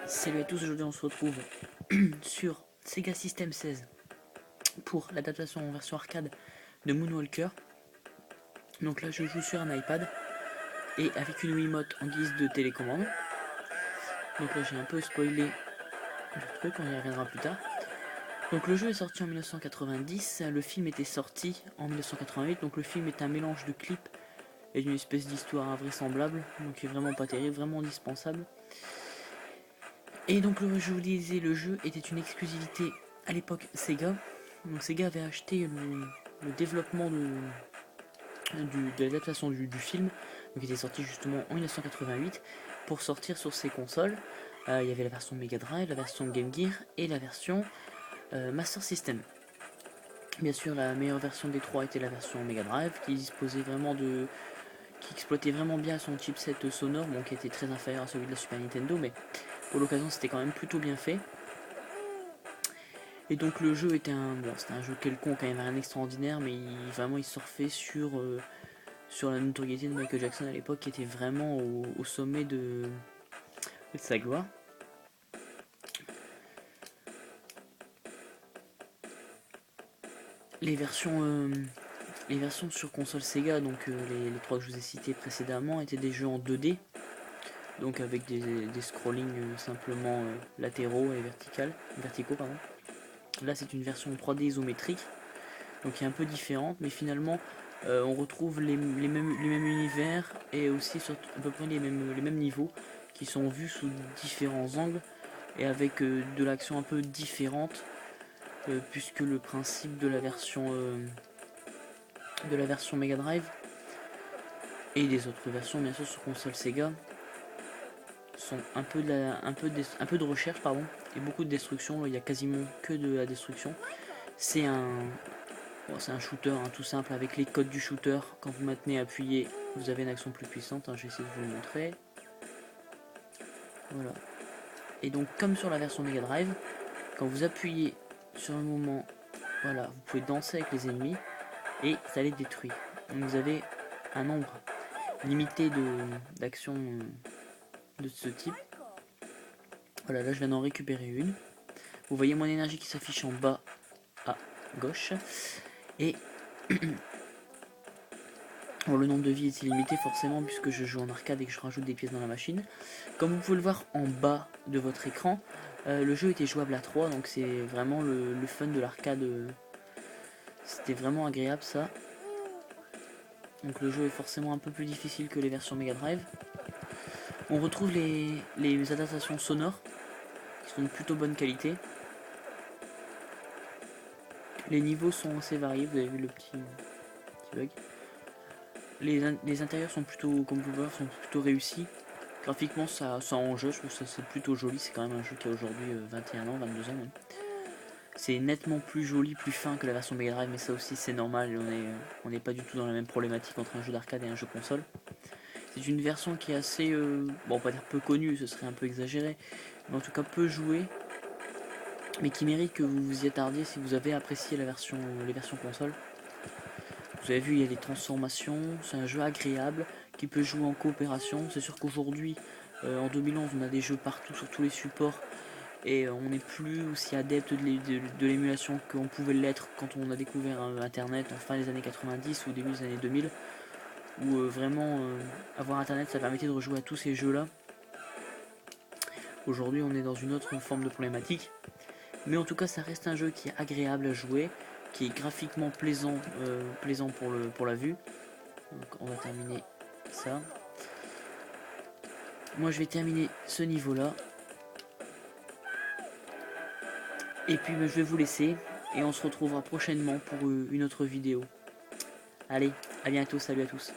Salut à tous, aujourd'hui on se retrouve sur Sega System 16 pour l'adaptation en version arcade de Moonwalker. Donc là je joue sur un iPad et avec une Wiimote en guise de télécommande. Donc là j'ai un peu spoilé le truc, on y reviendra plus tard. Donc le jeu est sorti en 1990, le film était sorti en 1988, donc le film est un mélange de clips et d'une espèce d'histoire invraisemblable, donc il est vraiment pas terrible, vraiment indispensable. Et donc je vous disais, le jeu était une exclusivité à l'époque Sega. Donc Sega avait acheté le développement de l'adaptation du film, donc il était sorti justement en 1988 pour sortir sur ces consoles. Il y avait la version Mega Drive, la version Game Gear et la version Master System. Bien sûr, la meilleure version des trois était la version Mega Drive, qui exploitait vraiment bien son chipset sonore, bon, qui était très inférieur à celui de la Super Nintendo, mais pour l'occasion c'était quand même plutôt bien fait. Et donc le jeu était c'était un jeu quelconque, quand même rien d'extraordinaire, mais il surfait sur la notoriété de Michael Jackson à l'époque, qui était vraiment au sommet de sa gloire. Les versions sur console Sega, donc les trois que je vous ai cités précédemment, étaient des jeux en 2D, donc avec des scrollings simplement latéraux et verticaux. Pardon. Là c'est une version 3D isométrique, donc qui est un peu différente, mais finalement on retrouve les mêmes univers et aussi à peu près les mêmes niveaux qui sont vus sous différents angles et avec de l'action un peu différente, puisque le principe de la version Mega Drive et des autres versions bien sûr sur console Sega sont un peu de recherche et beaucoup de destruction. Il y a quasiment que de la destruction. C'est un shooter tout simple avec les codes du shooter. Quand vous maintenez appuyé, vous avez une action plus puissante. Je vais essayer de vous le montrer. Voilà. Et donc comme sur la version Mega Drive, quand vous appuyez sur un moment, voilà, vous pouvez danser avec les ennemis et ça les détruit. Donc vous avez un nombre limité d'actions de ce type. Voilà, là je viens d'en récupérer une. Vous voyez mon énergie qui s'affiche en bas à gauche. Et bon, le nombre de vies est illimité forcément puisque je joue en arcade et que je rajoute des pièces dans la machine. Comme vous pouvez le voir en bas de votre écran, le jeu était jouable à 3, donc c'est vraiment le fun de l'arcade. C'était vraiment agréable ça. Donc le jeu est forcément un peu plus difficile que les versions Mega Drive. On retrouve les adaptations sonores qui sont de plutôt bonne qualité. Les niveaux sont assez variés, vous avez vu le petit bug. Les intérieurs sont plutôt, comme vous voyez, sont plutôt réussis. Graphiquement ça en jeu, je trouve que c'est plutôt joli, c'est quand même un jeu qui a aujourd'hui 21 ans, 22 ans même. C'est nettement plus joli, plus fin que la version Mega Drive, mais ça aussi c'est normal, on n'est pas du tout dans la même problématique entre un jeu d'arcade et un jeu console. C'est une version qui est assez, bon, pas dire peu connue, ce serait un peu exagéré, mais en tout cas peu jouée, mais qui mérite que vous vous y attardiez si vous avez apprécié les versions console. Vous avez vu, il y a des transformations, c'est un jeu agréable qui peut jouer en coopération. C'est sûr qu'aujourd'hui, en 2011, on a des jeux partout sur tous les supports et on n'est plus aussi adepte de l'émulation qu'on pouvait l'être quand on a découvert Internet en fin des années 90 ou début des années 2000, où vraiment avoir Internet ça permettait de rejouer à tous ces jeux là. Aujourd'hui on est dans une autre forme de problématique, mais en tout cas ça reste un jeu qui est agréable à jouer, qui est graphiquement plaisant pour la vue. Donc on va terminer ça. Moi je vais terminer ce niveau là. Et puis je vais vous laisser et on se retrouvera prochainement pour une autre vidéo. Allez, à bientôt, salut à tous.